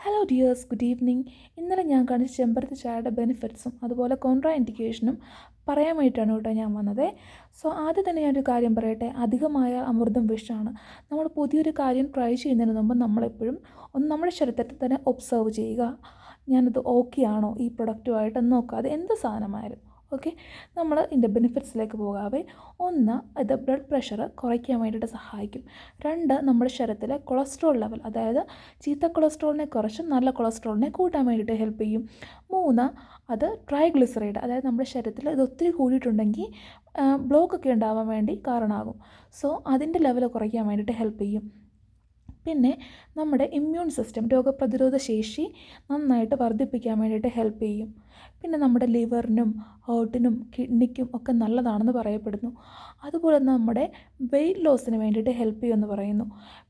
Hello dears, good evening. ഇന്നലെ ഞാൻ കാണിച്ച ചെമ്പരത്തി ചായയുടെ ബെനിഫിറ്റ്സും അതുപോലെ കോൺട്രാ ഇൻഡിക്കേഷനും പറയാൻ വേണ്ടിയിട്ടാണ് കേട്ടോ ഞാൻ വന്നത്. സോ ആദ്യം തന്നെ ഞാനൊരു കാര്യം പറയട്ടെ. അധികമായ അമൃതം വിഷമാണ്. നമ്മൾ പുതിയൊരു കാര്യം ട്രൈ ചെയ്യുന്നതിന് മുമ്പ് നമ്മളെപ്പോഴും ഒന്ന് നമ്മുടെ ശരീരത്തെ തന്നെ ഒബ്സർവ് ചെയ്യുക. ഞാനത് ഓക്കെ ആണോ ഈ പ്രൊഡക്റ്റുമായിട്ടെന്ന് നോക്കുക. അത് എന്ത് സാധനമായാലും ഓക്കെ. നമ്മൾ ഇതിൻ്റെ ബെനിഫിറ്റ്സിലേക്ക് പോകാവേ. ഒന്ന്, ഇത് ബ്ലഡ് പ്രഷർ കുറയ്ക്കാൻ വേണ്ടിയിട്ട് സഹായിക്കും. രണ്ട്, നമ്മുടെ ശരീരത്തിലെ കൊളസ്ട്രോൾ ലെവൽ, അതായത് ചീത്ത കൊളസ്ട്രോളിനെ കുറച്ച് നല്ല കൊളസ്ട്രോളിനെ കൂട്ടാൻ വേണ്ടിയിട്ട് ഹെൽപ്പ് ചെയ്യും. മൂന്ന്, അത് ട്രൈഗ്ലിസറൈഡ്, അതായത് നമ്മുടെ ശരീരത്തിൽ ഇത് ഒത്തിരി കൂടിയിട്ടുണ്ടെങ്കിൽ ബ്ലോക്കൊക്കെ ഉണ്ടാവാൻ വേണ്ടി കാരണമാകും. സോ അതിൻ്റെ ലെവൽ കുറയ്ക്കാൻ വേണ്ടിയിട്ട് ഹെൽപ്പ് ചെയ്യും. പിന്നെ നമ്മുടെ ഇമ്മ്യൂൺ സിസ്റ്റം, രോഗപ്രതിരോധ ശേഷി നന്നായിട്ട് വർദ്ധിപ്പിക്കാൻ വേണ്ടിയിട്ട് ഹെൽപ്പ് ചെയ്യും. പിന്നെ നമ്മുടെ ലിവറിനും ഹാർട്ടിനും കിഡ്നിക്കും ഒക്കെ നല്ലതാണെന്ന് പറയപ്പെടുന്നു. അതുപോലെ നമ്മുടെ വെയിറ്റ് ലോസിന് വേണ്ടിയിട്ട് ഹെൽപ്പ് ചെയ്യുമെന്ന് പറയുന്നു.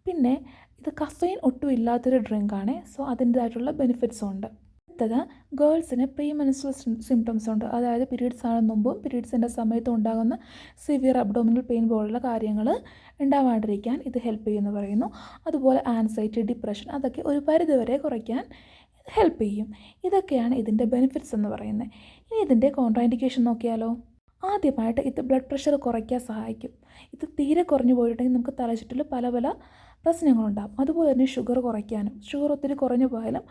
പിന്നെ ഇത് കഫെയിൻ ഒട്ടും ഇല്ലാത്തൊരു ഡ്രിങ്കാണ്. സോ അതിൻ്റേതായിട്ടുള്ള ബെനിഫിറ്റ്സും ഉണ്ട്. അടുത്തത്, ഗേൾസിന് പ്രീ മെൻസ്ട്രൽ സിംറ്റംസ് ഉണ്ട്. അതായത് പീരീഡ്സ് ആണ് മുമ്പും പീരീഡ്സിൻ്റെ സമയത്തും ഉണ്ടാകുന്ന സിവിയർ അബ്ഡോമിനൽ പെയിൻ പോലുള്ള കാര്യങ്ങൾ ഉണ്ടാവാണ്ടിരിക്കാൻ ഇത് ഹെൽപ്പ് ചെയ്യുമെന്ന് പറയുന്നു. അതുപോലെ ആൻസൈറ്റി, ഡിപ്രഷൻ അതൊക്കെ ഒരു പരിധിവരെ കുറയ്ക്കാൻ ഹെൽപ്പ് ചെയ്യും. ഇതൊക്കെയാണ് ഇതിൻ്റെ ബെനിഫിറ്റ്സ് എന്ന് പറയുന്നത്. ഇനി ഇതിൻ്റെ കോൺട്രാ ഇൻഡിക്കേഷൻ നോക്കിയാലോ. ആദ്യമായിട്ട് ഇത് ബ്ലഡ് പ്രഷർ കുറയ്ക്കാൻ സഹായിക്കും. ഇത് തീരെ കുറഞ്ഞു പോയിട്ടുണ്ടെങ്കിൽ നമുക്ക് തലചുറ്റൽ പല പല പ്രശ്നങ്ങളുണ്ടാകും. അതുപോലെ തന്നെ ഷുഗർ കുറയ്ക്കാനും, ഷുഗർ ഒത്തിരി കുറഞ്ഞു പോയാലും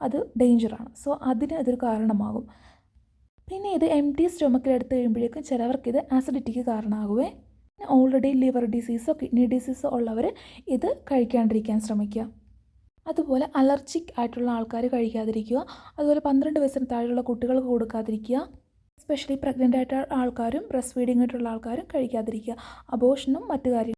അത് ഡേഞ്ചറാണ്. സോ അതിന് ഇതൊരു കാരണമാകും. പിന്നെ ഇത് എംപ്റ്റി സ്റ്റൊമക്കിൽ എടുത്തു കഴിയുമ്പോഴേക്കും ചിലവർക്കിത് ആസിഡിറ്റിക്ക് കാരണമാകുമേ. ഓൾറെഡി ലിവർ ഡിസീസോ കിഡ്നി ഡിസീസോ ഉള്ളവർ ഇത് കഴിക്കാണ്ടിരിക്കാൻ ശ്രമിക്കുക. അതുപോലെ അലർജിക് ആയിട്ടുള്ള ആൾക്കാർ കഴിക്കാതിരിക്കുക. അതുപോലെ 12 വയസ്സിന് താഴെയുള്ള കുട്ടികൾക്ക് കൊടുക്കാതിരിക്കുക. എസ്പെഷ്യലി പ്രഗ്നൻ്റ് ആയിട്ടുള്ള ആൾക്കാരും ബ്രസ്റ്റ് ഫീഡിംഗ് ആയിട്ടുള്ള ആൾക്കാരും കഴിക്കാതിരിക്കുക. അബോർഷനും മറ്റു കാര്യങ്ങളും